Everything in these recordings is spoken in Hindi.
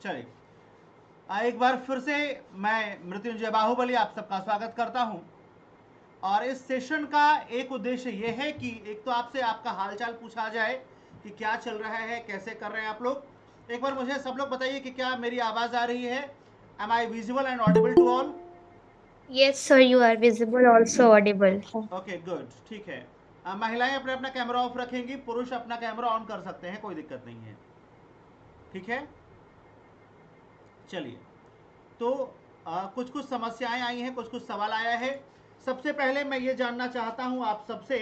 चलिए, एक बार फिर से मैं मृत्युंजय बाहुबली आप सबका स्वागत करता हूं। और इस सेशन का एक उद्देश्य ये है कि एक तो आपसे आपका हालचाल पूछा जाए कि क्या चल रहा है, कैसे कर रहे हैं आप लोग। एक बार मुझे सब लोग बताइए कि क्या मेरी आवाज़ आ रही है? Am I visible and audible to all? Yes, sir, you are visible, also audible. Okay, good, ठीक है। महिलाएं अपना अपना कैमरा ऑफ रखेंगी, पुरुष अपना कैमरा ऑन कर सकते हैं, कोई दिक्कत नहीं है। ठीक है, चलिए। तो कुछ कुछ समस्याएं आई हैं, कुछ कुछ सवाल आया है। सबसे पहले मैं ये जानना चाहता हूं आप सबसे,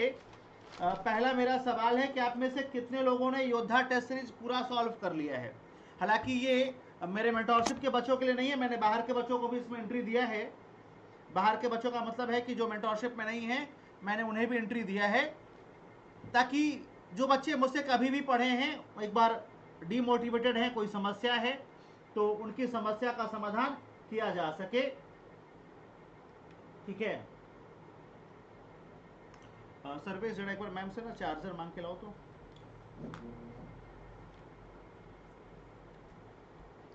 पहला मेरा सवाल है कि आप में से कितने लोगों ने योद्धा टेस्ट सीरीज पूरा सॉल्व कर लिया है। हालांकि ये मेरे मेंटोरशिप के बच्चों के लिए नहीं है, मैंने बाहर के बच्चों को भी इसमें एंट्री दिया है। बाहर के बच्चों का मतलब है कि जो मेंटोरशिप में नहीं है, मैंने उन्हें भी एंट्री दिया है, ताकि जो बच्चे मुझसे कभी भी पढ़े हैं, एक बार डीमोटिवेटेड हैं, कोई समस्या है, तो उनकी समस्या का समाधान किया जा सके। ठीक है। सर्विस जरा एक बार मैम से ना चार्जर मांग के लाओ तो।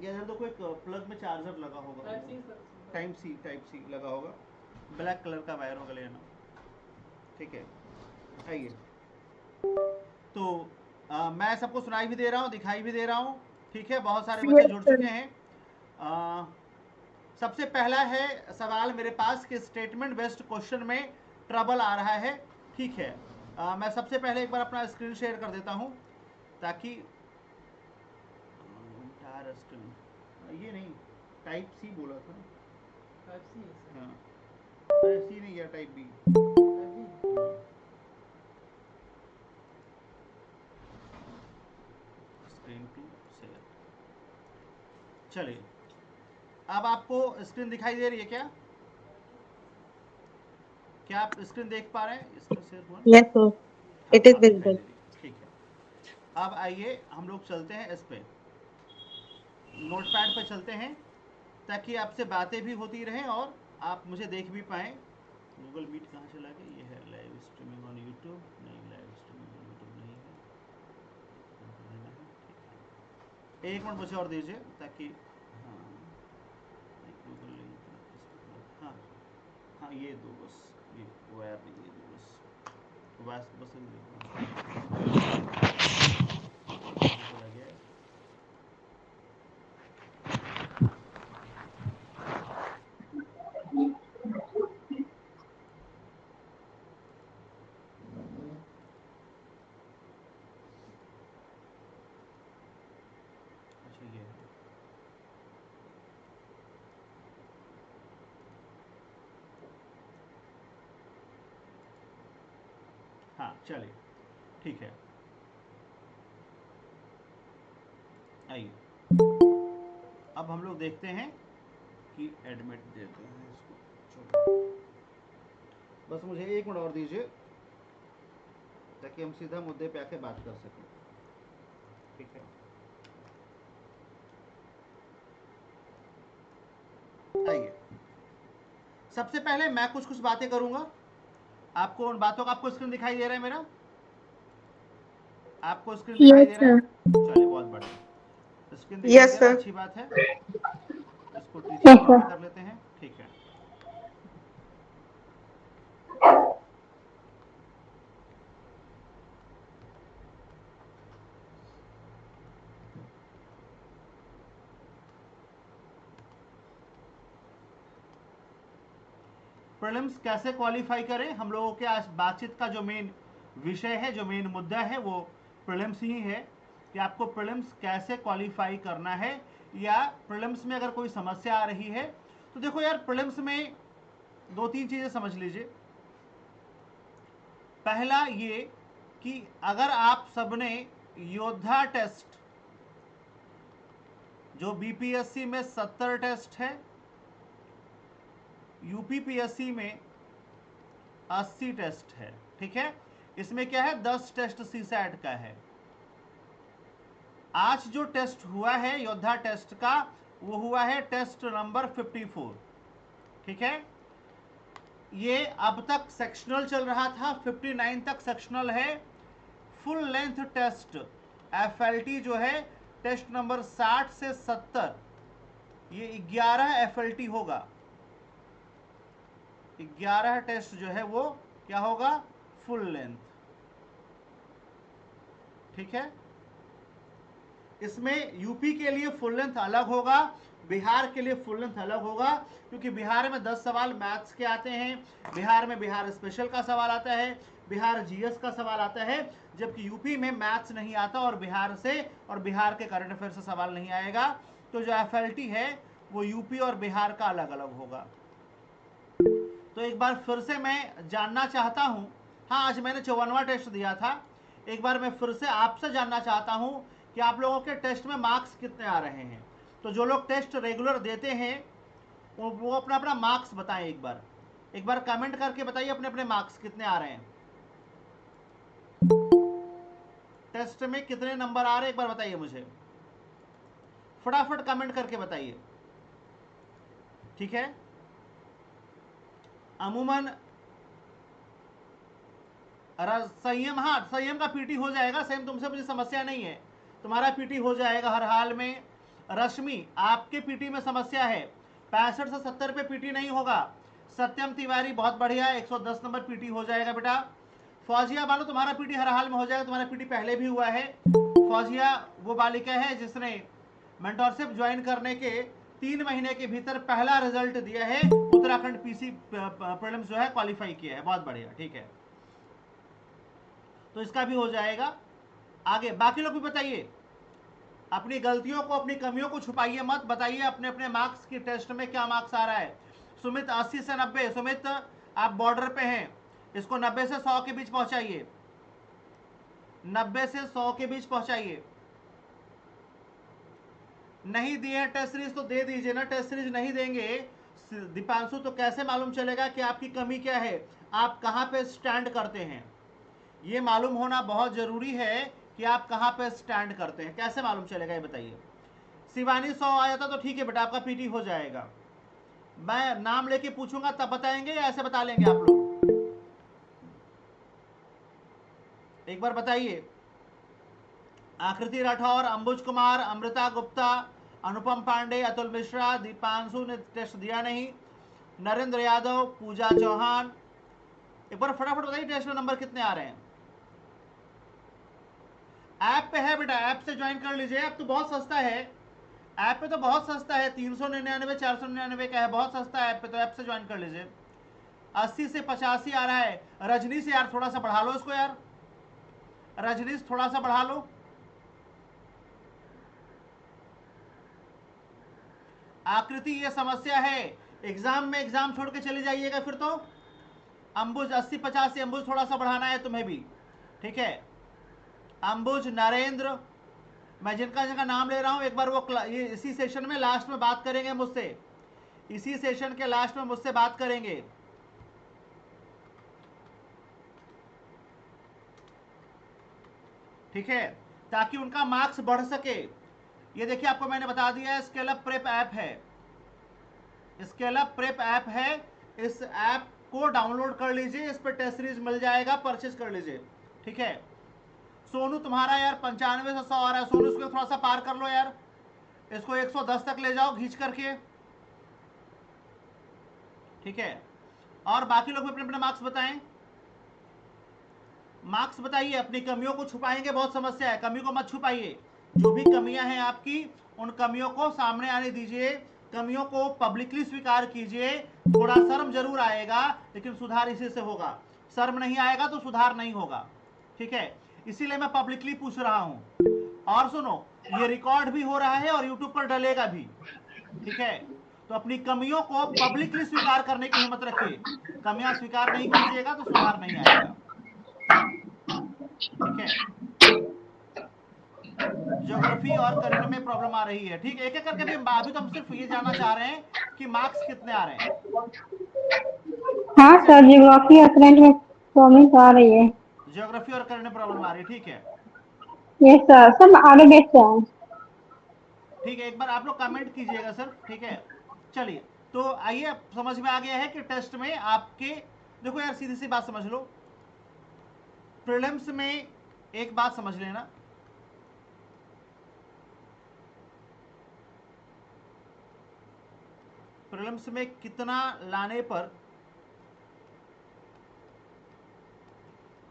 या तो कोई प्लग में चार्जर लगा होगा, टाइप सी लगा होगा, ब्लैक कलर का वायर होगा, लेना। ठीक है, आइए। तो मैं सबको सुनाई भी दे रहा हूँ, दिखाई भी दे रहा हूँ। ठीक है, बहुत सारे बच्चे Yes, जुड़ sir. चुके हैं। आ, सबसे पहला है सवाल मेरे पास कि स्टेटमेंट बेस्ड क्वेश्चन में ट्रबल आ रहा है। ठीक है, मैं सबसे पहले एक बार अपना स्क्रीन शेयर कर देता हूँ, ताकि ये नहीं, टाइप सी बोला था। टाइप सी है, हाँ। अरे सी नहीं गया, type B. Screen to share. चलिए, अब आपको स्क्रीन दिखाई दे रही है क्या? क्या आप स्क्रीन देख पा रहे हैं? इसका शेयर हुआ ना? Yes, sir. हाँ, It is अब दिखाई visible. दे रही है। ठीक है, अब आइए हम लोग चलते हैं इस पे, नोटपैड पे चलते हैं, ताकि आपसे बातें भी होती रहें और आप मुझे देख भी पाएँ। गूगल मीट कहाँ चला गया? ये है लाइव स्ट्रीमिंग ऑन यूट्यूब। नहीं, लाइव स्ट्रीमिंग ऑन यूट्यूब नहीं है, ठीक है। एक मिनट मुझे और दीजिए, ताकि हाँ, गूगल लिंक, हाँ हाँ, ये दो बस, ये वायर नहीं, ये दो बस, बस बस चला गया है। अच्छा, ये है। हाँ, चलिए, ठीक है, आइए। अब हम लोग देखते हैं कि एडमिट देते हैं इसको। बस मुझे एक मिनट और दीजिए, ताकि हम सीधा मुद्दे पे आके बात कर सकें। ठीक है, आइए। सबसे पहले मैं कुछ कुछ बातें करूंगा, आपको उन बातों का, आपको स्क्रीन दिखाई दे रहा है मेरा? आपको स्क्रीन दिखाई Yes, दे रहा है? sir. चलिए, बहुत बढ़िया, स्क्रीन दिखाई दे Yes, रहा है, sir. अच्छी बात है। इसको टीचर Yes, मोड sir. पे कर लेते हैं। ठीक है, प्रीलिम्स कैसे क्वालिफाई करें, हम लोगों के आज बातचीत का जो मेन विषय है, जो मेन मुद्दा है, वो प्रीलिम्स ही है कि आपको प्रीलिम्स कैसे क्वालिफाई करना है, या प्रीलिम्स में अगर कोई समस्या आ रही है तो देखो यार, प्रीलिम्स में दो तीन चीज़ें समझ लीजिए। पहला ये कि अगर आप सबने योद्धा टेस्ट, जो बीपीएससी में 70 टेस्ट है, यूपीपीएससी में 80 टेस्ट है, ठीक है, इसमें क्या है, 10 टेस्ट सीसैट का है। आज जो टेस्ट हुआ है योद्धा टेस्ट का, वो हुआ है टेस्ट नंबर 54। ठीक है, ये अब तक सेक्शनल चल रहा था, 59 तक सेक्शनल है। फुल लेंथ टेस्ट एफएलटी जो है टेस्ट नंबर 60 से 70 ये 11 FLT होगा। 11 टेस्ट जो है वो क्या होगा, फुल लेंथ। ठीक है, इसमें यूपी के लिए फुल लेंथ अलग होगा, बिहार के लिए फुल लेंथ अलग होगा, क्योंकि बिहार में 10 सवाल मैथ्स के आते हैं, बिहार में बिहार स्पेशल का सवाल आता है, बिहार जीएस का सवाल आता है, जबकि यूपी में मैथ्स नहीं आता और बिहार से और बिहार के करंट अफेयर से सवाल नहीं आएगा। तो जो एफएलटी है वो यूपी और बिहार का अलग अलग होगा। तो एक बार फिर से मैं जानना चाहता हूं, हाँ आज मैंने 54वां टेस्ट दिया था, एक बार मैं फिर से आपसे जानना चाहता हूं कि आप लोगों के टेस्ट में मार्क्स कितने आ रहे हैं। तो जो लोग टेस्ट रेगुलर देते हैं वो अपना अपना मार्क्स बताएं। एक बार कमेंट करके बताइए अपने अपने मार्क्स कितने आ रहे हैं, टेस्ट में कितने नंबर आ रहे हैं, एक बार बताइए मुझे, फटाफट कमेंट करके बताइए। ठीक है, अमूमन संयम, हाँ संयम का पीटी हो जाएगा, सेम तुमसे मुझे समस्या नहीं है, तुम्हारा पीटी हो जाएगा हर हाल में। रश्मि आपके पीटी में समस्या है, 65 से 70 पे पीटी नहीं होगा। सत्यम तिवारी बहुत बढ़िया, 110 नंबर पीटी हो जाएगा बेटा। फौजिया बालो तुम्हारा पीटी हर हाल में हो जाएगा, तुम्हारा पीटी पहले भी हुआ है। फौजिया वो बालिका है जिसने मेंटोरशिप ज्वाइन करने के 3 महीने के भीतर पहला रिजल्ट दिया है, उत्तराखंड पीसी प्रीलिम्स जो है क्वालिफाई किया है, बहुत बढ़िया। ठीक है, तो इसका भी हो जाएगा। आगे बाकी लोग भी बताइए, अपनी गलतियों को अपनी कमियों को छुपाइए मत, बताइए अपने अपने मार्क्स की टेस्ट में क्या मार्क्स आ रहा है। सुमित 80 से 90, सुमित आप बॉर्डर पे हैं, इसको 90 से 100 के बीच पहुंचाइए, 90 से 100 के बीच पहुंचाइए। नहीं दिए टेस्ट सीरीज तो दे दीजिए ना, टेस्ट सीरीज नहीं देंगे दीपांशु तो कैसे मालूम चलेगा कि आपकी कमी क्या है, आप कहां पे स्टैंड करते हैं। ये मालूम होना बहुत जरूरी है कि आप कहां पे स्टैंड करते हैं, कैसे मालूम चलेगा ये बताइए। शिवानी 100 आ जाता तो ठीक है बेटा, आपका पीटी हो जाएगा। मैं नाम लेके पूछूंगा तब बताएंगे या ऐसे बता लेंगे आप लोग, एक बार बताइए। आकृति राठौर, अंबुज कुमार, अमृता गुप्ता, अनुपम पांडे, अतुल मिश्रा, दीपांशु ने टेस्ट दिया नहीं, नरेंद्र यादव, पूजा चौहान, एक बार फटाफट बताइए टेस्ट में नंबर कितने आ रहे हैं। ऐप पे है बेटा, ऐप से ज्वाइन कर लीजिए, ऐप तो बहुत सस्ता है, ऐप पे तो बहुत सस्ता है, 399 499 का है, बहुत सस्ता है ऐप पे, तो ऐप से ज्वाइन कर लीजिए। 80 से 85 आ रहा है। रजनी से यार थोड़ा सा बढ़ा लो इसको यार, रजनीश थोड़ा सा बढ़ा लो। आकृति ये समस्या है, एग्जाम में एग्जाम छोड़ के चली जाइएगा फिर तो। अंबुज 80 85 से, अंबुज थोड़ा सा बढ़ाना है तुम्हें भी। ठीक है, अंबुज, नरेंद्र, मैं जिनका जिनका नाम ले रहा हूं एक बार वो ये इसी सेशन में लास्ट में बात करेंगे मुझसे, इसी सेशन के लास्ट में मुझसे बात करेंगे। ठीक है, ताकि उनका मार्क्स बढ़ सके। ये देखिए आपको मैंने बता दिया है, स्केल अप प्रेप ऐप है, स्केल अप प्रेप ऐप है, इस ऐप को डाउनलोड कर लीजिए, इस पर टेस्ट सीरीज मिल जाएगा, परचेज कर लीजिए। ठीक है, सोनू तुम्हारा यार 95 से 100 आ रहा है, सोनू इसको थोड़ा सा पार कर लो यार, इसको 110 तक ले जाओ घींच करके। ठीक है, और बाकी लोग भी अपने अपने मार्क्स बताएं, मार्क्स बताइए, अपनी कमियों को छुपाएंगे बहुत समस्या है, कमी को मत छुपाइए, जो भी कमियां हैं आपकी उन कमियों को सामने आने दीजिए, कमियों को पब्लिकली स्वीकार कीजिए। थोड़ा शर्म जरूर आएगा लेकिन सुधार इसी से होगा, शर्म नहीं आएगा तो सुधार नहीं होगा। ठीक है, इसीलिए मैं पब्लिकली पूछ रहा हूं। और सुनो, ये रिकॉर्ड भी हो रहा है और यूट्यूब पर डलेगा भी। ठीक है, तो अपनी कमियों को पब्लिकली स्वीकार करने की हिम्मत रखिए, कमियां स्वीकार नहीं कीजिएगा तो सुधार नहीं आएगा। ठीक है, ज्योग्राफी और करंट में प्रॉब्लम आ रही है। ठीक, एक एक करके भी अभी तो हम सिर्फ ये जानना चाह रहे हैं कि मार्क्स कितने आ रहे हैं। हाँ सर, जियोग्राफी और करंट में प्रॉब्लम आ रही है। ज्योग्राफी और करंट में प्रॉब्लम आ रही है, ठीक है। यस सर, सब आगे देखते हैं। ठीक है, एक बार आप लोग कमेंट कीजिएगा सर। ठीक है, चलिए, तो आइए समझ में आ गया है कि टेस्ट में आपके, देखो यार सीधी सी बात समझ लो, प्रीलिम्स में एक बात समझ लेना, प्रीलिम्स में कितना लाने पर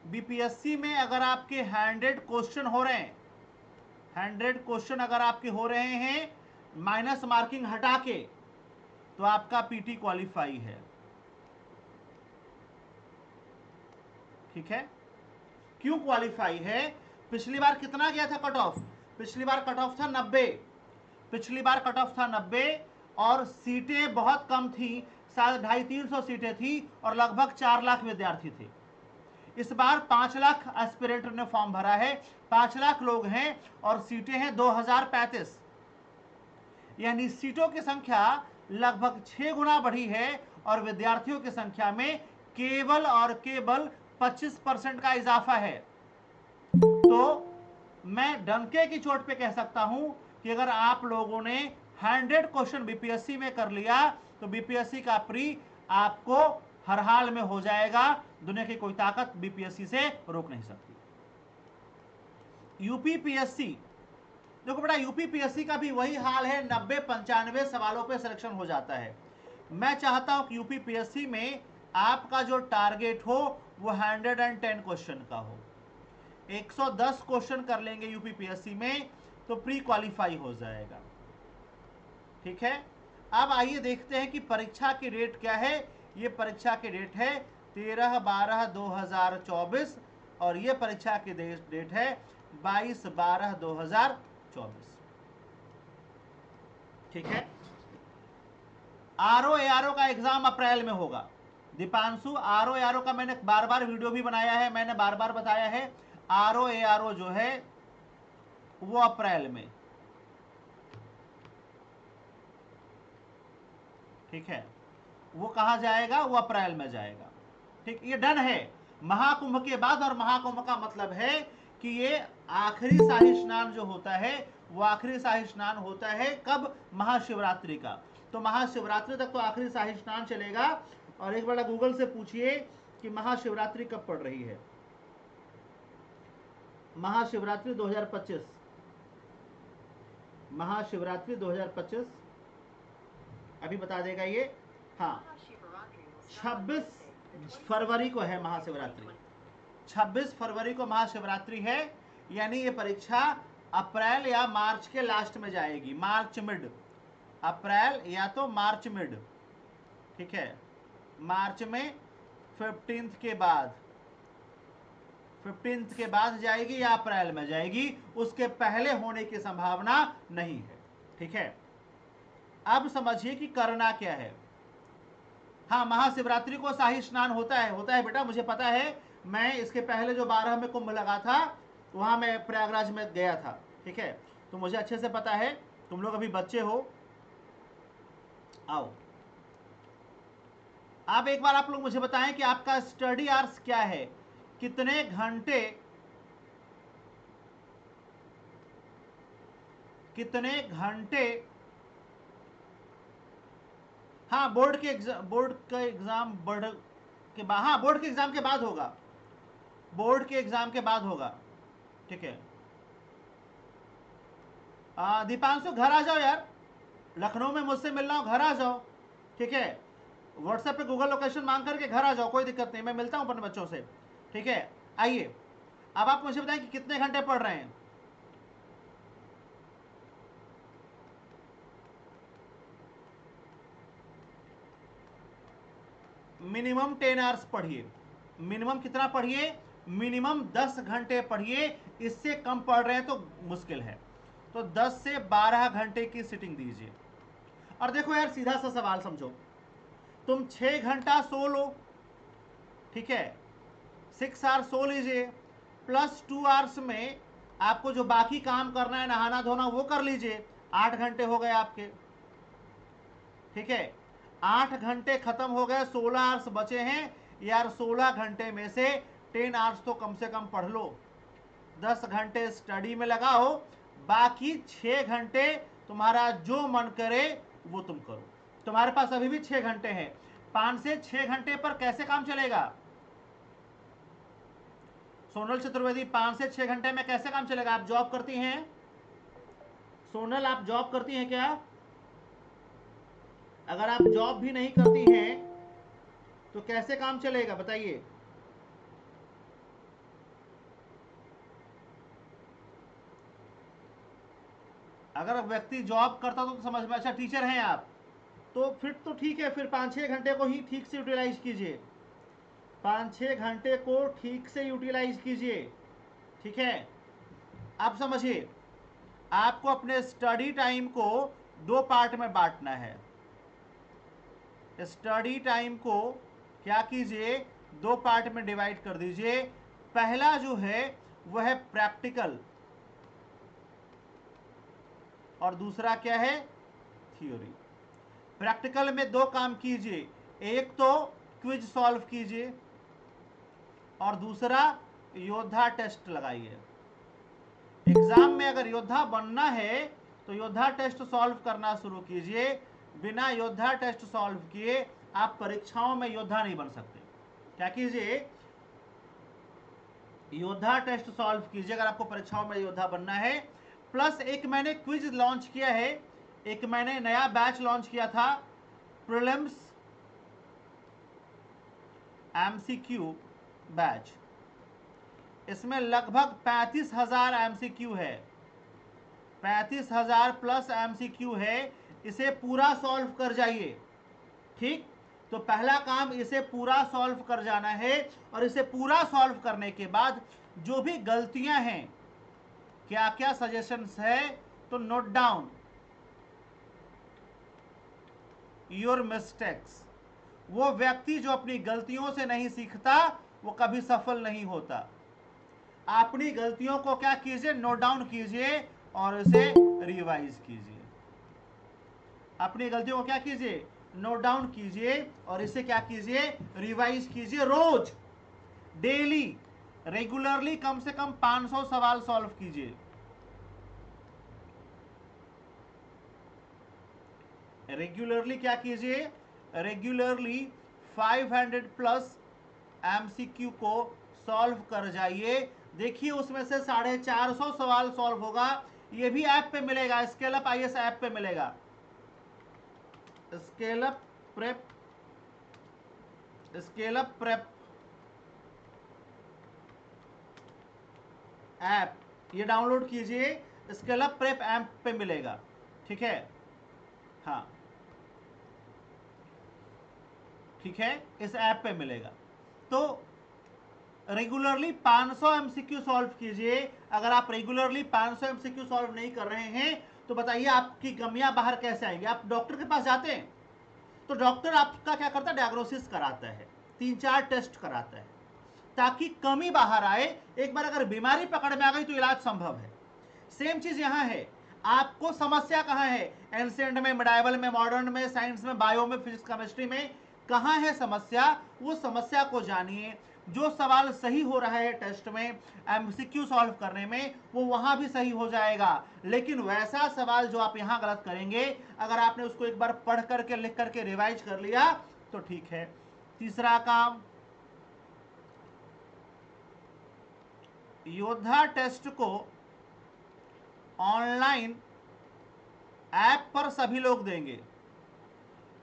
बीपीएससी में अगर आपके 100 क्वेश्चन हो रहे हैं, 100 क्वेश्चन अगर आपके हो रहे हैं माइनस मार्किंग हटा के, तो आपका पीटी क्वालिफाई है। ठीक है, क्यों क्वालिफाई है? पिछली बार कितना गया था कट ऑफ? पिछली बार कट ऑफ था 90, पिछली बार कट ऑफ था 90 और सीटें बहुत कम थी, शायद 250-300 सीटें थी और लगभग 4 लाख विद्यार्थी थे। इस बार 5 लाख एस्पिरेंट ने फॉर्म भरा है, 5 लाख लोग हैं और सीटें हैं 2035, यानी सीटों की संख्या लगभग 6 गुना बढ़ी है और विद्यार्थियों की संख्या में केवल और केवल 25% का इजाफा है। तो मैं डंके की चोट पे कह सकता हूं कि अगर आप लोगों ने 100 क्वेश्चन बीपीएससी में कर लिया तो बीपीएससी का प्री आपको हर हाल में हो जाएगा। दुनिया की कोई ताकत बीपीएससी से रोक नहीं सकती। यूपीपीएससी, देखो बेटा, यूपीपीएससी का भी वही हाल है, 90-95 सवालों पे सिलेक्शन हो जाता है। मैं चाहता हूं कि यूपीपीएससी में आपका जो टारगेट हो वो 110 क्वेश्चन का हो। 110 क्वेश्चन कर लेंगे यूपीपीएससी में तो प्री क्वालिफाई हो जाएगा। ठीक है, अब आइए देखते हैं कि परीक्षा की डेट क्या है। ये परीक्षा की डेट है 13/12/2024 और ये परीक्षा की डेट है 22/12/2024। ठीक है, आरओ एआरओ का एग्जाम अप्रैल में होगा। दीपांशु, आरओ एआरओ का मैंने बार बार वीडियो भी बनाया है, मैंने बार बार बताया है, आरओ एआरओ जो है वो अप्रैल में। ठीक है, वो कहां जाएगा? वो अप्रैल में जाएगा। ठीक, ये डन है महाकुंभ के बाद। और महाकुंभ का मतलब है कि ये आखिरी शाही स्नान जो होता है वो आखिरी शाही स्नान होता है कब? महाशिवरात्रि का। तो महाशिवरात्रि तक तो आखिरी शाही स्नान चलेगा। और एक बार गूगल से पूछिए कि महाशिवरात्रि कब पड़ रही है। महाशिवरात्रि 2025, महाशिवरात्रि 2025 अभी बता देगा ये। हाँ, 26 फरवरी को है महाशिवरात्रि, 26 फरवरी को महाशिवरात्रि है। यानी ये परीक्षा अप्रैल या मार्च के लास्ट में जाएगी, मार्च मिड, अप्रैल या तो मार्च मिड। ठीक है, मार्च में 15 के बाद, 15 के बाद जाएगी या अप्रैल में जाएगी, उसके पहले होने की संभावना नहीं है। ठीक है, अब समझिए कि करना क्या है। हाँ, महाशिवरात्रि को शाही स्नान होता है बेटा, मुझे पता है। मैं इसके पहले जो 12 में कुंभ लगा था वहां मैं प्रयागराज में गया था। ठीक है, तो मुझे अच्छे से पता है। तुम लोग अभी बच्चे हो। आओ, आप एक बार आप लोग मुझे बताएं कि आपका स्टडी आवर्स क्या है, कितने घंटे, कितने घंटे। हाँ, बोर्ड का एग्जाम बढ़ के बाद, हाँ बोर्ड के एग्जाम के बाद होगा, बोर्ड के एग्जाम के बाद होगा। ठीक है, दीपांशु घर आ जाओ यार, लखनऊ में मुझसे मिलना हो घर आ जाओ। ठीक है, व्हाट्सएप पे गूगल लोकेशन मांग करके घर आ जाओ, कोई दिक्कत नहीं, मैं मिलता हूँ अपने बच्चों से। ठीक है, आइए अब आप मुझे बताएं कि कितने घंटे पढ़ रहे हैं। मिनिमम 10 आवर्स पढ़िए। मिनिमम कितना पढ़िए? मिनिमम 10 घंटे पढ़िए। इससे कम पढ़ रहे हैं तो मुश्किल है, तो 10 से 12 घंटे की सिटिंग दीजिए। और देखो यार, सीधा सा सवाल समझो, तुम 6 घंटा सो लो, ठीक है, 6 आवर्स सो लीजिए, प्लस 2 आवर्स में आपको जो बाकी काम करना है, नहाना धोना, वो कर लीजिए। 8 घंटे हो गए आपके। ठीक है, 8 घंटे खत्म हो गए, 16 आवर्स बचे हैं। यार 16 घंटे में से 10 आवर्स तो कम से कम पढ़ लो, 10 घंटे स्टडी में लगाओ, बाकी 6 घंटे तुम्हारा जो मन करे वो तुम करो। तुम्हारे पास अभी भी 6 घंटे हैं। 5 से 6 घंटे पर कैसे काम चलेगा सोनल चतुर्वेदी? 5 से 6 घंटे में कैसे काम चलेगा? आप जॉब करती हैं सोनल, आप जॉब करती हैं क्या? अगर आप जॉब भी नहीं करती हैं तो कैसे काम चलेगा बताइए? अगर व्यक्ति जॉब करता तो समझ में, अच्छा टीचर हैं आप, तो फिर तो ठीक है, फिर 5-6 घंटे को ही ठीक से यूटिलाइज कीजिए, 5-6 घंटे को ठीक से यूटिलाइज कीजिए, ठीक है। आप समझिए, आपको अपने स्टडी टाइम को 2 पार्ट में बांटना है। स्टडी टाइम को क्या कीजिए, 2 पार्ट में डिवाइड कर दीजिए। पहला जो है वह है प्रैक्टिकल, और दूसरा क्या है, थ्योरी। प्रैक्टिकल में 2 काम कीजिए, एक तो क्विज सॉल्व कीजिए और दूसरा योद्धा टेस्ट लगाइए। एग्जाम में अगर योद्धा बनना है तो योद्धा टेस्ट सॉल्व करना शुरू कीजिए। बिना योद्धा टेस्ट सॉल्व किए आप परीक्षाओं में योद्धा नहीं बन सकते। क्या कीजिए, योद्धा टेस्ट सॉल्व कीजिए अगर आपको परीक्षाओं में योद्धा बनना है। प्लस एक मैंने क्विज लॉन्च किया है, एक मैंने नया बैच लॉन्च किया था, प्रीलिम्स एमसीक्यू बैच। इसमें लगभग 35,000 एमसीक्यू है, 35,000 प्लस एमसीक्यू है। इसे पूरा सॉल्व कर जाइए, ठीक। तो पहला काम इसे पूरा सॉल्व कर जाना है, और इसे पूरा सॉल्व करने के बाद जो भी गलतियां हैं, क्या क्या सजेशंस है, तो नोट डाउन योर मिस्टेक्स। वो व्यक्ति जो अपनी गलतियों से नहीं सीखता वो कभी सफल नहीं होता। अपनी गलतियों को क्या कीजिए, नोट डाउन कीजिए और इसे रिवाइज कीजिए। अपनी गलतियों को क्या कीजिए, नोट डाउन कीजिए और इसे क्या कीजिए, रिवाइज कीजिए। रोज, डेली, रेगुलरली कम से कम 500 सवाल सॉल्व कीजिए। रेगुलरली क्या कीजिए, रेगुलरली 500 प्लस एमसीक्यू को सॉल्व कर जाइए। देखिए उसमें से 450 सवाल सॉल्व होगा। ये भी ऐप पे मिलेगा, स्केल अप आईएएस ऐप पे मिलेगा, scale up prep, scale up prep app, ये डाउनलोड कीजिए, स्केल अप प्रेप ऐप पे मिलेगा, ठीक है। हाँ ठीक है, इस ऐप पे मिलेगा। तो रेगुलरली 500 एमसीक्यू सॉल्व कीजिए। अगर आप रेगुलरली 500 एमसीक्यू सॉल्व नहीं कर रहे हैं तो बताइए आपकी कमियां बाहर कैसे आएंगी। आप डॉक्टर के पास जाते हैं तो डॉक्टर आपका क्या करता है, डायग्नोसिस कराता है, 3-4 टेस्ट कराता है ताकि कमी बाहर आए। एक बार अगर बीमारी पकड़ में आ गई तो इलाज संभव है। सेम चीज यहां है, आपको समस्या कहां है, एंशिएंट में, मिडाइवल में, मॉडर्न में, साइंस में, बायो में, फिजिक्स, केमिस्ट्री में कहां है समस्या, वो समस्या को जानिए। जो सवाल सही हो रहा है टेस्ट में, एमसीक्यू सॉल्व करने में, वो वहां भी सही हो जाएगा। लेकिन वैसा सवाल जो आप यहां गलत करेंगे, अगर आपने उसको एक बार पढ़ करके, लिख करके रिवाइज कर लिया तो ठीक है। तीसरा काम, योद्धा टेस्ट को ऑनलाइन ऐप पर सभी लोग देंगे,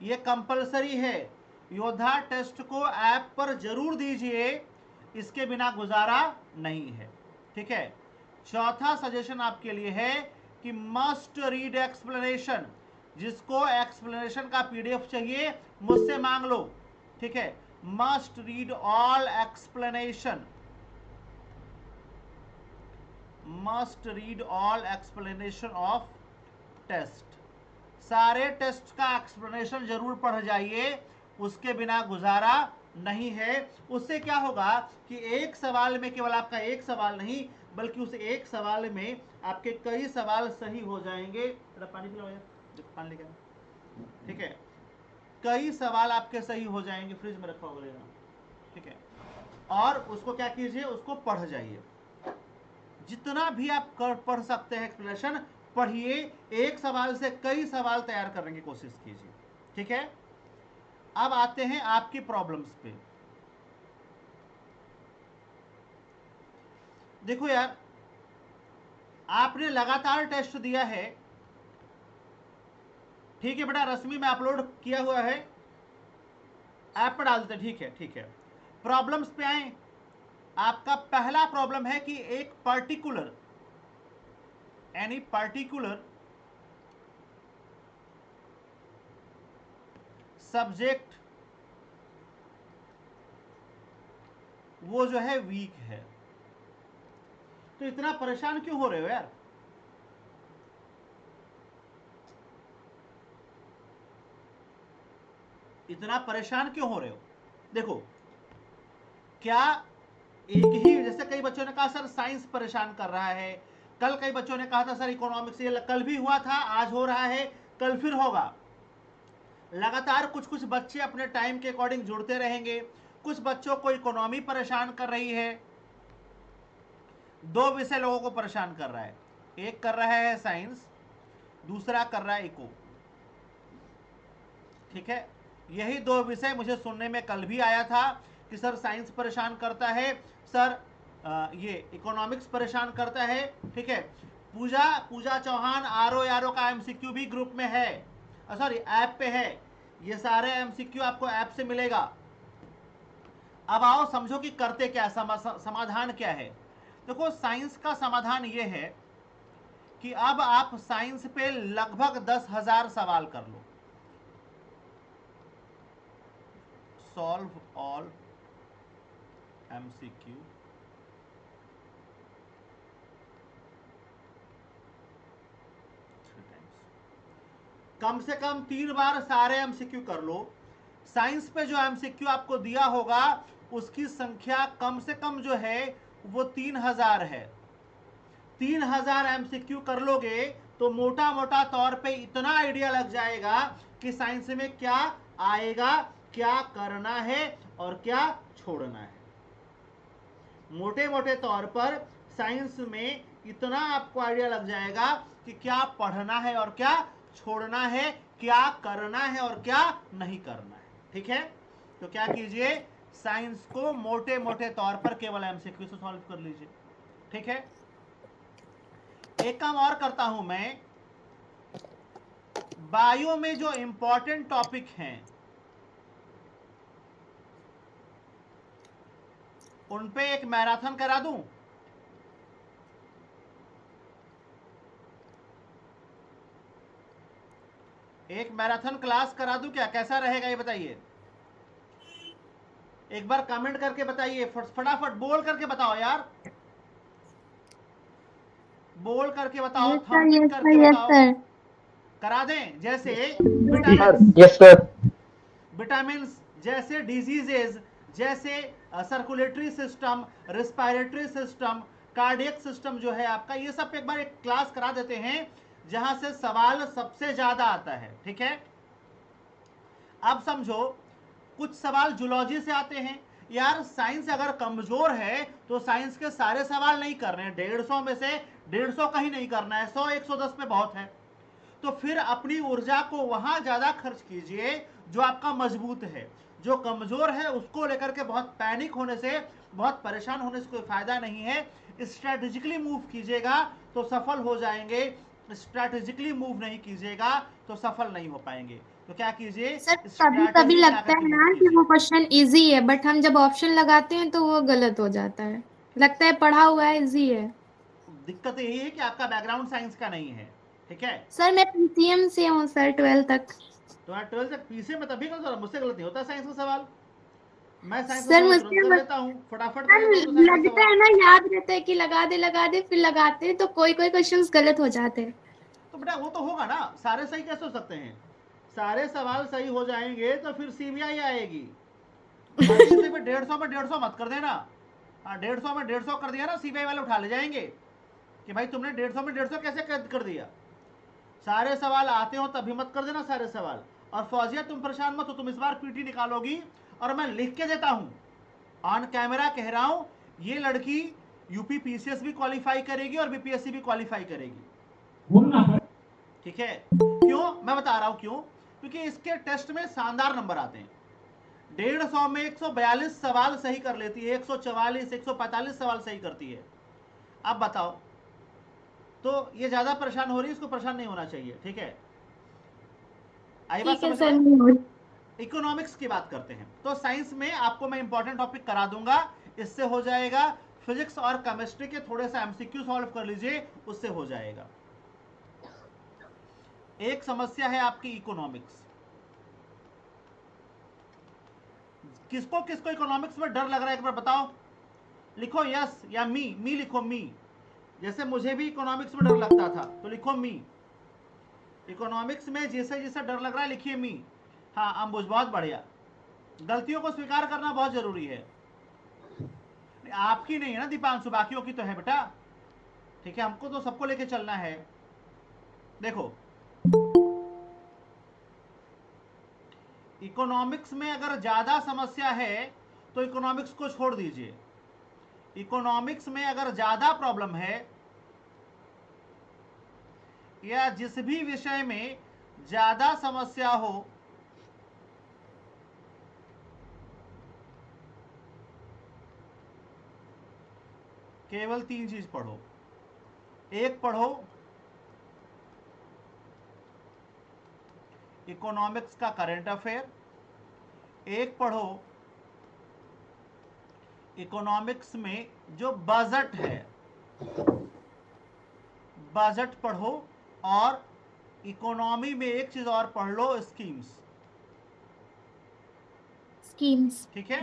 ये कंपलसरी है। योद्धा टेस्ट को ऐप पर जरूर दीजिए, इसके बिना गुजारा नहीं है, ठीक है। चौथा सजेशन आपके लिए है कि मस्ट रीड एक्सप्लेनेशन। जिसको एक्सप्लेनेशन का पीडीएफ चाहिए मुझसे मांग लो, ठीक है। Must read all explanation, must read all explanation of test. सारे टेस्ट का एक्सप्लेनेशन जरूर पढ़ जाइए, उसके बिना गुजारा नहीं है। उससे क्या होगा कि एक सवाल में केवल आपका एक सवाल नहीं, बल्कि उस एक सवाल में आपके कई सवाल सही हो जाएंगे। पानी पिलाओ यार, पानी लेके, ठीक है। कई सवाल आपके सही हो जाएंगे, फ्रिज में रखा होगा लेना, ठीक है। और उसको क्या कीजिए, उसको पढ़ जाइए, जितना भी आप पढ़ सकते हैं एक्सप्लेनेशन पढ़िए। एक सवाल से कई सवाल तैयार करने की कोशिश कीजिए, ठीक है। अब आते हैं आपकी प्रॉब्लम्स पे। देखो यार, आपने लगातार टेस्ट दिया है, ठीक है बेटा रश्मि, मैं अपलोड किया हुआ है, ऐप पर डाल देते। ठीक है ठीक है। प्रॉब्लम्स पे आए। आपका पहला प्रॉब्लम है कि एक पर्टिकुलर एनी पर्टिकुलर सब्जेक्ट वो जो है वीक है। तो इतना परेशान क्यों हो रहे हो यार? इतना परेशान क्यों हो रहे हो? देखो, क्या एक ही, जैसे कई बच्चों ने कहा सर साइंस परेशान कर रहा है, कल कई बच्चों ने कहा था सर इकोनॉमिक्स, ये कल भी हुआ था, आज हो रहा है, कल फिर होगा। लगातार कुछ कुछ बच्चे अपने टाइम के अकॉर्डिंग जुड़ते रहेंगे। कुछ बच्चों को इकोनॉमी परेशान कर रही है। दो विषय लोगों को परेशान कर रहा है, एक कर रहा है साइंस, दूसरा कर रहा है इको। ठीक है, यही दो विषय मुझे सुनने में कल भी आया था कि सर साइंस परेशान करता है, सर ये इकोनॉमिक्स परेशान करता है। ठीक है, पूजा चौहान आर ओ का एमसीक्यू भी ग्रुप में है, सॉरी ऐप पे है। ये सारे एमसीक्यू आपको ऐप से मिलेगा। अब आओ समझो कि करते क्या, समाधान क्या है। देखो साइंस का समाधान ये है कि अब आप साइंस पे लगभग 10,000 सवाल कर लो। सॉल्व ऑल एमसीक्यू कम से कम 3 बार सारे एमसीक्यू कर लो। साइंस पे जो एमसीक्यू आपको दिया होगा उसकी संख्या कम से कम जो है वो 3000 है। 3000 एमसीक्यू कर लोगे तो मोटा मोटा तौर पे इतना आइडिया लग जाएगा कि साइंस में क्या आएगा, क्या करना है और क्या छोड़ना है। मोटे मोटे तौर पर साइंस में इतना आपको आइडिया लग जाएगा कि क्या पढ़ना है और क्या छोड़ना है, क्या करना है और क्या नहीं करना है। ठीक है, तो क्या कीजिए, साइंस को मोटे मोटे तौर पर केवल एमसीक्यू से सॉल्व कर लीजिए। ठीक है, एक काम और करता हूं मैं, बायो में जो इंपॉर्टेंट टॉपिक हैं उन पे एक मैराथन करा दूं। एक मैराथन क्लास करा दूं क्या, कैसा रहेगा ये बताइए? एक बार कमेंट करके बताइए, फटाफट बोल करके बताओ यार, बोल करके बताओ, Yes sir, थंबिंग yes sir, करके yes बताओ। sir. करा दें, जैसे sir vitamin, yes sir. Vitamin जैसे डिजीजेज, जैसे circulatory system, respiratory system, cardiac system जो है आपका, ये सब एक बार एक क्लास करा देते हैं जहां से सवाल सबसे ज्यादा आता है। ठीक है, अब समझो कुछ सवाल जूलॉजी से आते हैं। यार साइंस अगर कमजोर है तो साइंस के सारे सवाल नहीं कर रहे हैं, 150 में से 150 का ही नहीं करना है, 100 110 में बहुत है। तो फिर अपनी ऊर्जा को वहां ज्यादा खर्च कीजिए जो आपका मजबूत है। जो कमजोर है उसको लेकर के बहुत पैनिक होने से, बहुत परेशान होने से कोई फायदा नहीं है। स्ट्रैटेजिकली मूव कीजिएगा तो सफल हो जाएंगे, स्ट्रैटेजिकली मूव नहीं कीजिएगा तो सफल नहीं हो पाएंगे। तो क्या कीजिए, सर कभी कभी स्ट्रैटेजी बना लगता करके है मूव ना कि कीजिए। वो क्वेश्चन इजी है, बट हम जब ऑप्शन लगाते हैं तो वो गलत हो जाता है। लगता है पढ़ा हुआ है, इजी है। दिक्कत यही है कि आपका बैकग्राउंड साइंस का नहीं है। ठीक है, सर मैं पीसीएम से हूँ सर, 12 तक। तो 12 तक पीछे में तभी गलत, मुझसे गलत नहीं होता साइंस का सवाल। मैं साइंस का सर सवाल तुरंत मुझसे कर बस- लेता हूँ, फटाफट कर सर लेता हूँ तो साइंस का लगता सवाल। है ना, याद रहता है कि लगा दे फिर लगाते हैं तो कोई कोई क्वेश्चंस गलत हो जाते हैं। तो बेटा वो तो होगा ना, सारे सही कैसे हो सकते हैं? सारे सवाल सही हो जाएंगे तो फिर सीबीआई आएगी। गलती से भी 150 में 150 मत कर देना। हाँ, 150 में 150 कर दिया ना, सीबीआई वाले उठा ले जाएंगे कि भाई तुमने 150 में 150 कैसे कर दिया। सारे सवाल आते हो तभी मत कर देना सारे सवाल। और फौजिया तुम परेशान मत हो, तुम इस बार पीटी निकालोगी और मैं लिख के देता हूं, ऑन कैमरा कह रहा हूं, ये लड़की यूपी पीसीएस भी क्वालिफाई करेगी और बीपीएससी भी क्वालिफाई करेगी। ठीक है, क्यों मैं बता रहा हूं क्यों, क्योंकि इसके टेस्ट में शानदार नंबर आते हैं। 150 में 142 सवाल सही कर लेती है, 144 145 सवाल सही करती है। अब बताओ, तो ये ज्यादा परेशान हो रही है, इसको परेशान नहीं होना चाहिए। ठीक है, आई बात ठीक है समझ सर, में? नोट। इकोनॉमिक्स की बात करते हैं तो साइंस में आपको मैं इंपॉर्टेंट टॉपिक करा दूंगा, इससे हो जाएगा। फिजिक्स और केमिस्ट्री के थोड़े से एमसीक्यू सॉल्व कर लीजिए, उससे हो जाएगा। एक समस्या है आपकी इकोनॉमिक्स। किसको किसको इकोनॉमिक्स में डर लग रहा है एक बार बताओ, लिखो यस या मी लिखो मी। जैसे मुझे भी इकोनॉमिक्स में डर लगता था तो लिखो मी। इकोनॉमिक्स में जैसे जैसे डर लग रहा है लिखिए मी। हाँ अंबुज बहुत बढ़िया, गलतियों को स्वीकार करना बहुत जरूरी है। आपकी नहीं है ना दीपांशु, बाकियों की तो है बेटा, ठीक है, हमको तो सबको लेके चलना है। देखो इकोनॉमिक्स में अगर ज्यादा समस्या है तो इकोनॉमिक्स को छोड़ दीजिए। इकोनॉमिक्स में अगर ज्यादा प्रॉब्लम है या जिस भी विषय में ज्यादा समस्या हो, केवल 3 चीज पढ़ो। एक पढ़ो इकोनॉमिक्स का करंट अफेयर, एक पढ़ो इकोनॉमिक्स में जो बजट है, बजट पढ़ो, और इकोनॉमी में एक चीज और पढ़ लो, स्कीम्स। स्कीम्स। ठीक है,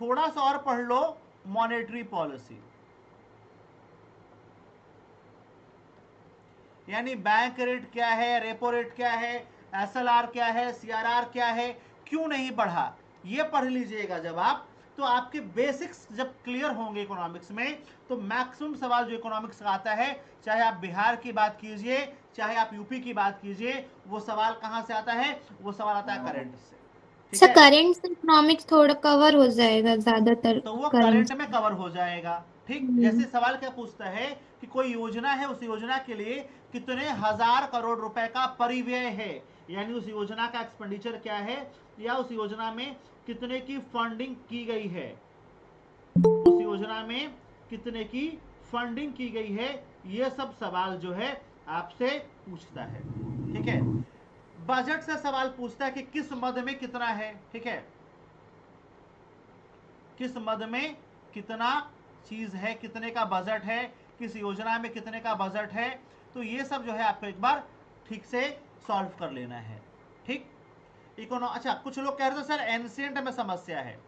थोड़ा सा और पढ़ लो मॉनेटरी पॉलिसी, यानी बैंक रेट क्या है, रेपो रेट क्या है, एसएलआर क्या है, सीआरआर क्या है, क्यों नहीं बढ़ा, ये पढ़ लीजिएगा जब आप, तो आपके बेसिक्स जब क्लियर होंगे इकोनॉमिक्स में, तो मैक्सिमम सवाल जो इकोनॉमिक्स का आता है, चाहे आप बिहार की बात कीजिए चाहे आप यूपी की बात कीजिए, वो सवाल कहां से आता है, वो सवाल आता है करंट से। ठीक सर है, करंट से इकोनॉमिक्स थोड़ा कवर हो जाएगा ज्यादातर। तो वो करंट। करंट में कवर हो जाएगा। ठीक, जैसे सवाल क्या पूछता है कि कोई योजना है, उस योजना के लिए कितने हजार करोड़ रुपए का परिव्यय है, यानी उस योजना का एक्सपेंडिचर क्या है, या उस योजना में कितने की फंडिंग की गई है, उस योजना में कितने की फंडिंग की गई है, ये सब सवाल जो है आपसे पूछता है। ठीक है, बजट से सवाल पूछता है कि किस मद में कितना है। ठीक है, किस मद में कितना चीज है, कितने का बजट है, किस योजना में कितने का बजट है, तो ये सब जो है आपको एक बार ठीक से सॉल्व कर लेना है। ठीक, अच्छा कुछ लोग कह रहे थे सर एंशिएंट में समस्या है।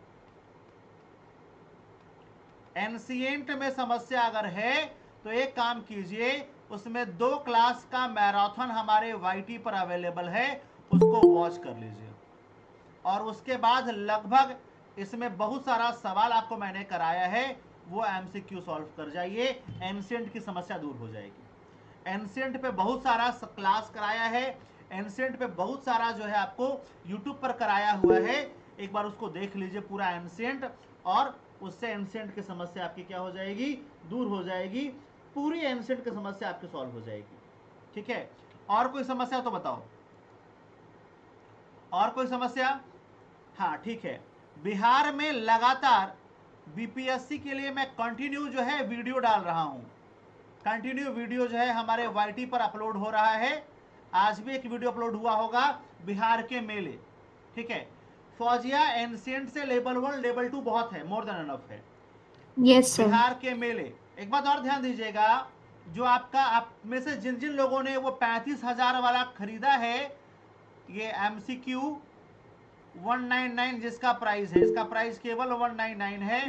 एंशिएंट में समस्या अगर है तो एक काम कीजिए, उसमें 2 क्लास का मैराथन हमारे वाईटी पर अवेलेबल है, उसको वॉच कर लीजिए, और उसके बाद लगभग इसमें बहुत सारा सवाल आपको मैंने कराया है, वो एमसीक्यू सॉल्व कर जाइए, एंशिएंट की समस्या दूर हो जाएगी। एंशिएंट पे बहुत सारा क्लास कराया है, एंशिएंट पे बहुत सारा जो है आपको यूट्यूब पर कराया हुआ है, एक बार उसको देख लीजिए पूरा एंशिएंट, और उससे एंशिएंट की समस्या आपकी क्या हो जाएगी, दूर हो जाएगी, पूरी एंशिएंट की समस्या आपकी सॉल्व हो जाएगी। ठीक है, और कोई समस्या तो बताओ, और कोई समस्या? हाँ ठीक है, बिहार में लगातार बीपीएससी के लिए मैं कंटिन्यू जो है वीडियो डाल रहा हूं, कंटिन्यू वीडियो जो है हमारे वाईटी पर अपलोड हो रहा है, आज भी एक वीडियो अपलोड हुआ होगा बिहार के मेले। ठीक है, फौजिया एंशिएंट से लेवल 1 लेवल 2 बहुत है, मोर देन एनफ है। Yes sir. बिहार के मेले, एक बात और ध्यान दीजिएगा, जो आपका आप में से जिन जिन लोगों ने वो 35,000 वाला खरीदा है, ये एमसीक्यू 199 जिसका प्राइस है, इसका प्राइस केवल 199 है,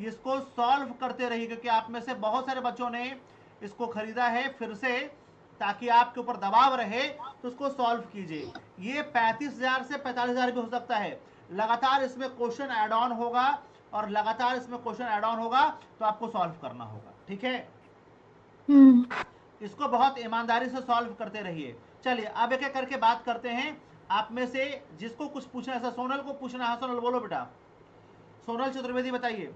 इसको सॉल्व करते रहिए, क्योंकि आप में से बहुत सारे बच्चों ने इसको खरीदा है फिर से, ताकि आपके ऊपर दबाव रहे, तो उसको सॉल्व कीजिए। ये 35,000 से 45,000 भी हो सकता है, लगातार इसमें क्वेश्चन ऐड ऑन होगा, और लगातार इसमें क्वेश्चन ऐड ऑन होगा, तो आपको सॉल्व करना होगा। ठीक है, इसको बहुत ईमानदारी से सॉल्व करते रहिए। चलिए अब एक एक करके बात करते हैं, आप में से जिसको कुछ पूछना है, सोनल को पूछना है, सोनल बोलो बेटा, सोनल चतुर्वेदी बताइए।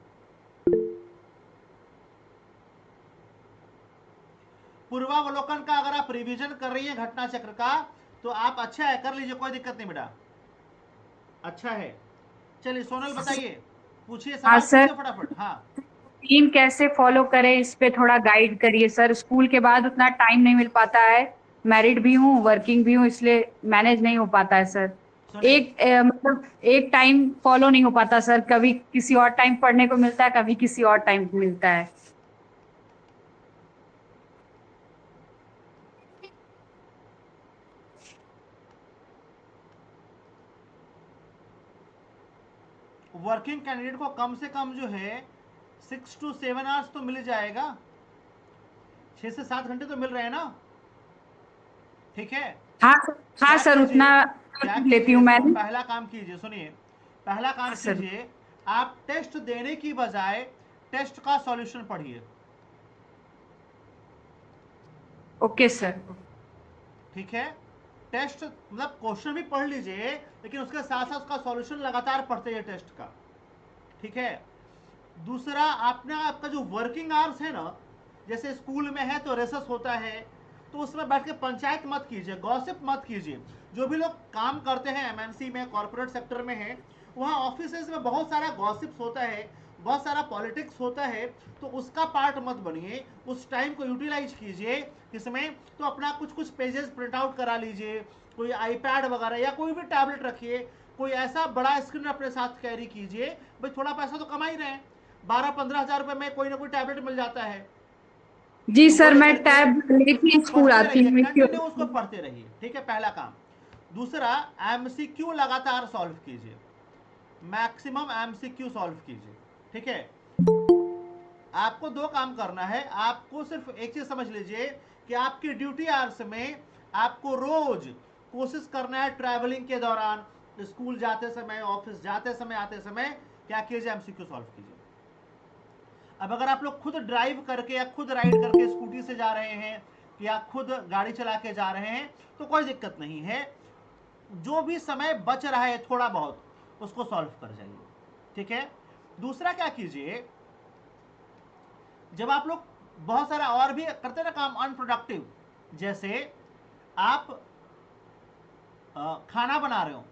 पूर्वावलोकन का अगर आप रिवीजन कर रही हैं घटना चक्र का, तो आप अच्छा है, कर लीजिए, कोई दिक्कत नहीं बेटा, अच्छा है। चलिए सोनल बताइए, पूछिए हाँ सवाल, सर, पूछिए फटाफट। हाँ टीम कैसे फॉलो करें, इस पे थोड़ा गाइड करिए सर। स्कूल के बाद उतना टाइम नहीं मिल पाता है, मैरिड भी हूँ, वर्किंग भी हूँ, इसलिए मैनेज नहीं हो पाता है सर। सुनिए, मतलब एक टाइम फॉलो नहीं हो पाता सर, कभी किसी और टाइम पढ़ने को मिलता है, कभी किसी और टाइम मिलता है। वर्किंग कैंडिडेट को कम से कम जो है 6 to 7 आवर्स तो मिल जाएगा, 6 से 7 घंटे तो मिल रहे हैं ना, ठीक है। हाँ सर, हाँ क्या सर, कीजिए, उतना क्या लेती कीजिए, हूँ मैं। पहला काम कीजिए, सुनिए, पहला काम हाँ सर। कीजिए, आप टेस्ट देने की बजाय टेस्ट का सॉल्यूशन पढ़िए, ओके सर। ठीक है। टेस्ट मतलब क्वेश्चन भी पढ़ लीजिए, लेकिन उसके साथ साथ उसका सॉल्यूशन लगातार पढ़ते हैं टेस्ट का, ठीक है। दूसरा, आपका जो वर्किंग आवर्स है ना, जैसे स्कूल में है तो रेसेस होता है, तो उसमें बैठ के पंचायत मत कीजिए, गॉसिप मत कीजिए। जो भी लोग काम करते हैं एमएनसी में, कॉर्पोरेट सेक्टर में है, वहाँ ऑफिसेज में बहुत सारा गॉसिप्स होता है, बहुत सारा पॉलिटिक्स होता है, तो उसका पार्ट मत बनिए। उस टाइम को यूटिलाइज कीजिए, इसमें तो अपना कुछ कुछ पेजेस प्रिंट आउट करा लीजिए, कोई आईपैड वगैरह या कोई भी टैबलेट रखिए, कोई ऐसा बड़ा स्क्रीन अपने साथ कैरी कीजिए। भाई थोड़ा पैसा तो कमा ही रहे हैं, 12-15 हज़ार रुपए में कोई ना कोई टैबलेट मिल जाता है, जी तो वो सर, मैं लेकर के टैब लेके स्कूल पढ़ते आती रहिए, हूँ। कंटिन्यू उसको पढ़ते रहिए, ठीक है, पहला काम। दूसरा, एमसीक्यू लगातार सॉल्व कीजिए, मैक्सिमम एमसीक्यू सॉल्व कीजिए, ठीक है। आपको दो काम करना है, आपको सिर्फ एक चीज समझ लीजिए कि आपकी ड्यूटी आवर्स में आपको रोज कोशिश करना है, ट्रैवलिंग के दौरान, स्कूल जाते समय, ऑफिस जाते समय, आते समय, क्या कीजिए, एमसीक्यू सॉल्व कीजिए। अब अगर आप लोग खुद ड्राइव करके या खुद राइड करके स्कूटी से जा रहे हैं या खुद गाड़ी चला के जा रहे हैं तो कोई दिक्कत नहीं है, जो भी समय बच रहा है थोड़ा बहुत उसको सॉल्व कर जाइए, ठीक है। दूसरा क्या कीजिए, जब आप लोग बहुत सारा और भी करते ना काम अनप्रोडक्टिव, जैसे आप खाना बना रहे हो,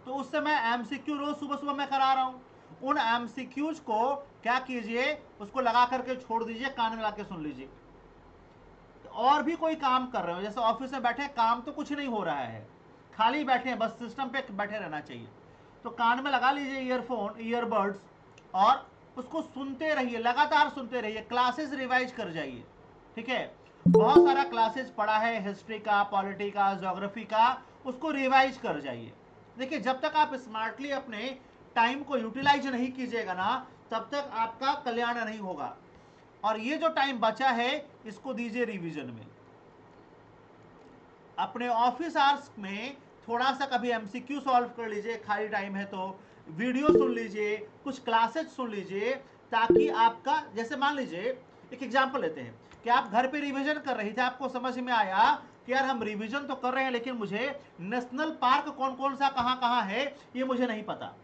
तो उस समय एमसीक्यू रोज सुबह सुबह मैं करा रहा हूं, उन एमसीक्यूज को क्या कीजिए, उसको लगा करके छोड़ दीजिए, कान में लगा के सुन लीजिए। और भी कोई काम कर रहे हो, जैसे ऑफिस में बैठे, काम तो कुछ नहीं हो रहा है, खाली बैठे हैं, बस सिस्टम पे बैठे रहना चाहिए, तो कान में लगा लीजिए ईयरफोन, ईयरबड्स, और उसको सुनते रहिए, लगातार सुनते रहिए, क्लासेस रिवाइज कर जाइए, ठीक है। बहुत सारा क्लासेस पढ़ा है, हिस्ट्री का, पॉलिटी का, ज्योग्राफी का, उसको रिवाइज कर जाइए। देखिए, जब तक आप स्मार्टली अपने टाइम को यूटिलाइज नहीं कीजिएगा ना, तब तक आपका कल्याण नहीं होगा। और ये जो टाइम बचा है इसको दीजिए रिवीजन में। अपने ऑफिस आवर्स में थोड़ा सा कभी एमसीक्यू सॉल्व कर लीजिए, खाली टाइम है तो वीडियो सुन लीजिए, कुछ क्लासेस सुन लीजिए, ताकि आपका, जैसे मान लीजिए एक एग्जांपल लेते हैं कि आप घर पे रिवीजन कर रही थे, आपको समझ में आया कि यार हम रिवीजन तो कर रहे हैं लेकिन मुझे नेशनल पार्क कौन कौन सा कहां कहां है ये मुझे नहीं पता।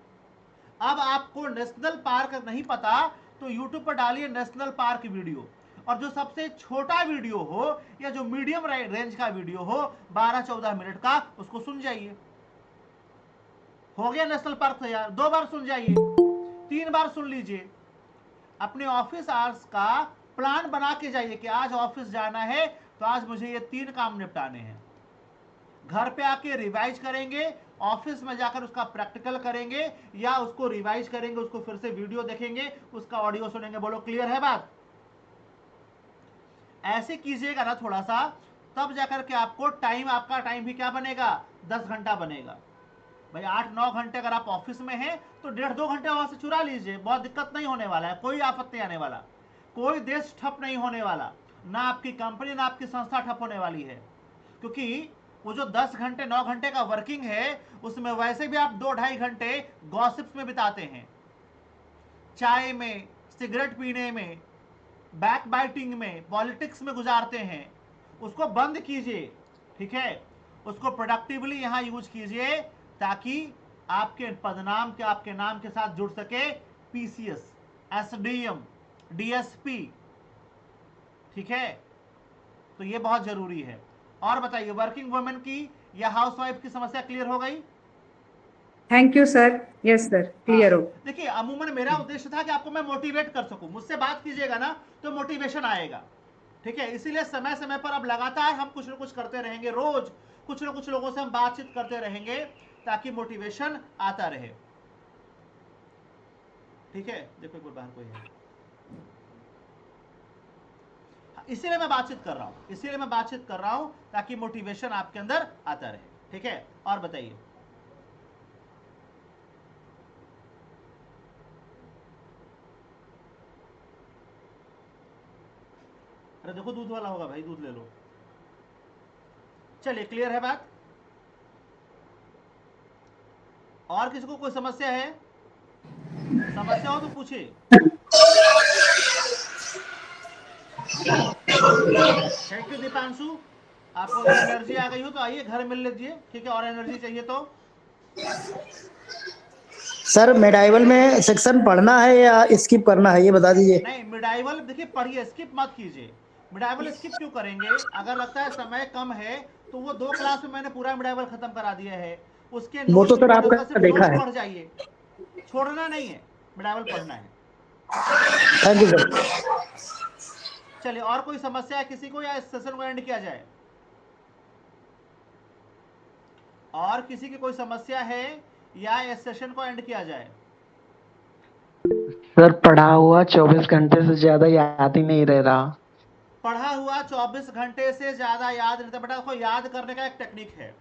अब आपको नेशनल पार्क नहीं पता तो यूट्यूब पर डालिए नेशनल पार्क वीडियो, और जो सबसे छोटा वीडियो हो या जो मीडियम रेंज का वीडियो हो 12-14 मिनट का, उसको सुन जाइए। हो गया नेशनल पार्क तैयार, 2 बार सुन जाइए, 3 बार सुन लीजिए। अपने ऑफिस आवर्स का प्लान बना के जाइए कि आज ऑफिस जाना है तो आज मुझे ये 3 काम निपटाने हैं। घर पे आके रिवाइज करेंगे, ऑफिस में जाकर उसका प्रैक्टिकल करेंगे, या उसको रिवाइज करेंगे, उसको फिर से वीडियो देखेंगे, उसका ऑडियो सुनेंगे। बोलो क्लियर है बात? ऐसे कीजिएगा ना थोड़ा सा, तब जाकर के आपको टाइम, आपका टाइम भी क्या बनेगा, 10 घंटा बनेगा। भाई 8-9 घंटे अगर आप ऑफिस में हैं तो 1.5-2 घंटे वहां से चुरा लीजिए, बहुत दिक्कत नहीं होने वाला है, कोई आफत नहीं आने वाला, कोई देश ठप नहीं होने वाला, ना आपकी कंपनी ना आपकी संस्था ठप होने वाली है। क्योंकि वो जो 10 घंटे 9 घंटे का वर्किंग है उसमें वैसे भी आप 2-2.5 घंटे गॉसिप्स में बिताते हैं, चाय में, सिगरेट पीने में, बैक बाइटिंग में, पॉलिटिक्स में गुजारते हैं। उसको बंद कीजिए, ठीक है, उसको प्रोडक्टिवली यहां यूज कीजिए, ताकि आपके पदनाम के, आपके नाम के साथ जुड़ सके पीसीएस, एसडीएम, डीएसपी, ठीक है। तो ये बहुत जरूरी है। और बताइए, वर्किंग वुमेन की या हाउसवाइफ की समस्या क्लियर हो गई? Thank you sir. Yes sir, हाँ, क्लियर हो। देखिए अमूमन मेरा उद्देश्य था कि आपको मैं मोटिवेट कर सकूं, मुझसे बात कीजिएगा ना तो मोटिवेशन आएगा, ठीक है, इसीलिए समय समय पर अब लगातार हम कुछ न कुछ करते रहेंगे, रोज कुछ न कुछ लोगों से हम बातचीत करते रहेंगे ताकि मोटिवेशन आता रहे। ठीक है, देखो एक बार बाहर कोई है, इसीलिए मैं बातचीत कर रहा हूं, इसीलिए मैं बातचीत कर रहा हूं ताकि मोटिवेशन आपके अंदर आता रहे। ठीक है, और बताइए। अरे देखो दूध वाला होगा भाई, दूध ले लो। चलिए, क्लियर है बात? और किसी को कोई समस्या है? समस्या हो तो पूछिए। थैंक यू दीपांशु, आपको अगर एनर्जी आ गई हो तो आइए घर मिल लीजिए। ठीक है, और एनर्जी चाहिए तो सर मेडाइवल में सेक्शन पढ़ना है या स्किप करना है, ये बता दीजिए। नहीं, मिडाइवल देखिए पढ़िए, स्किप मत कीजिए। मिडाइवल स्किप क्यों करेंगे? अगर लगता है समय कम है तो वो 2 क्लास में मैंने पूरा मिडाइवल खत्म करा दिया है, उसके वो तो नोट्स सर इम्पोर्टेंट होता है, आपका सिर्फ देखा नोट्स है। पढ़ जाइए, छोड़ना नहीं है, मिडाइवल पढ़ना है। Thank you sir. चलिए, और कोई समस्या है किसी को, या इस सेशन को एंड किया जाए? और किसी की कोई समस्या है या इस सेशन को एंड किया जाए? सर पढ़ा हुआ 24 घंटे से ज्यादा याद ही नहीं रह रहा। पढ़ा हुआ 24 घंटे से ज्यादा याद नहीं था बेटा। देखो, याद करने का एक टेक्निक है।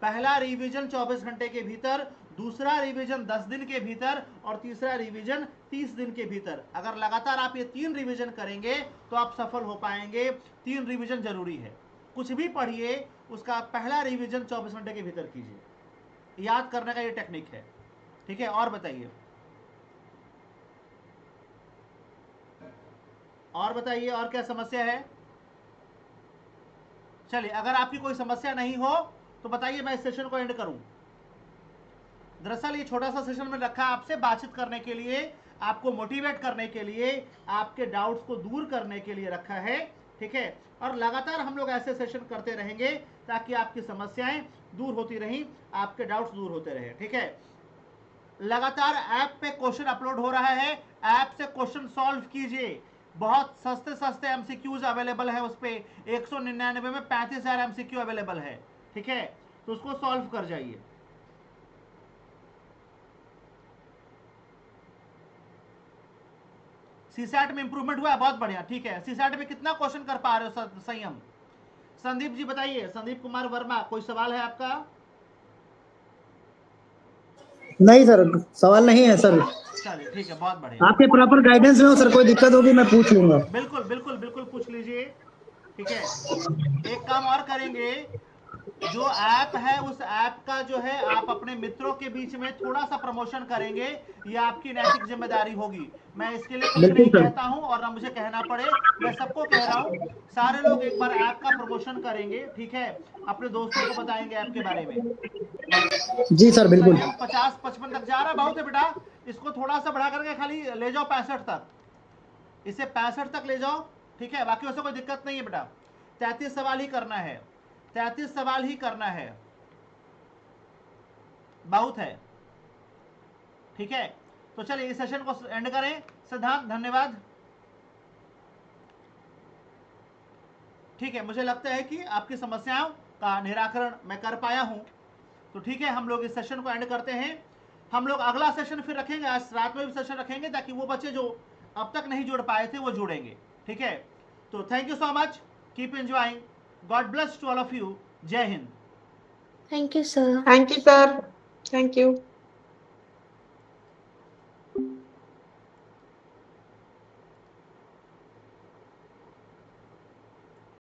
पहला रिवीजन 24 घंटे के भीतर, दूसरा रिवीजन 10 दिन के भीतर, और तीसरा रिवीजन 30 दिन के भीतर। अगर लगातार आप ये 3 रिवीजन करेंगे तो आप सफल हो पाएंगे। 3 रिवीजन जरूरी है। कुछ भी पढ़िए, उसका पहला रिवीजन 24 घंटे के भीतर कीजिए। याद करने का ये टेक्निक है। ठीक है, और बताइए, और बताइए, और क्या समस्या है? चलिए, अगर आपकी कोई समस्या नहीं हो तो बताइए, मैं इस सेशन को एंड करूं। दरअसल ये छोटा सा सेशन में रखा है आपसे बातचीत करने के लिए, आपको मोटिवेट करने के लिए, आपके डाउट्स को दूर करने के लिए रखा है। ठीक है, और लगातार हम लोग ऐसे सेशन करते रहेंगे ताकि आपकी समस्याएं दूर होती रहीं, आपके डाउट्स दूर होते रहे। ठीक है, लगातार ऐप पे क्वेश्चन अपलोड हो रहा है, ऐप से क्वेश्चन सॉल्व कीजिए। बहुत सस्ते सस्ते एमसीक्यूज अवेलेबल है उस पे, 199 में 35,000 एमसीक्यू अवेलेबल है। ठीक है, तो उसको सॉल्व कर जाइए। सीसैट में इंप्रूवमेंट हुआ है, बहुत बढ़िया। ठीक है, सीसैट में कितना क्वेश्चन कर पा रहे हो संयम? संदीप जी बताइए, संदीप कुमार वर्मा, कोई सवाल है आपका? नहीं सर, सवाल नहीं है सर। चलिए, ठीक है, बहुत बढ़िया। आपके प्रॉपर गाइडेंस में हो सर, कोई दिक्कत होगी मैं पूछ लूंगा। बिल्कुल बिल्कुल बिल्कुल, पूछ लीजिए। ठीक है, एक काम और करेंगे, जो ऐप है उस ऐप का जो है आप अपने मित्रों के बीच में थोड़ा सा प्रमोशन करेंगे, ये आपकी नैतिक जिम्मेदारी होगी। मैं इसके लिए कुछ बिल्कुल नहीं सर। कहता हूं और ना मुझे कहना पड़े, मैं सबको कह रहा हूं, सारे लोग एक बार ऐप का प्रमोशन करेंगे। ठीक है, अपने दोस्तों को बताएंगे ऐप के बारे में। जी सर बिल्कुल। संयम 50-55 तक जा रहा, बहुत है बेटा, इसको थोड़ा सा बढ़ा करके खाली ले जाओ 65 तक, इसे 65 तक ले जाओ। ठीक है, बाकी वैसे कोई दिक्कत नहीं है बेटा। 33 सवाल ही करना है, 33 सवाल ही करना है, बहुत है। ठीक है, तो चलिए इस सेशन को एंड करें। सिद्धांत, धन्यवाद। ठीक है, मुझे लगता है कि आपकी समस्याओं का निराकरण मैं कर पाया हूं। तो ठीक है, हम लोग इस सेशन को एंड करते हैं। हम लोग अगला सेशन फिर रखेंगे, आज रात में भी सेशन रखेंगे ताकि वो बच्चे जो अब तक नहीं जुड़ पाए थे वो जुड़ेंगे। ठीक है, तो thank you so much, keep enjoying, God bless to all of you. Jai Hind. Thank you sir. Thank you sir. Thank you.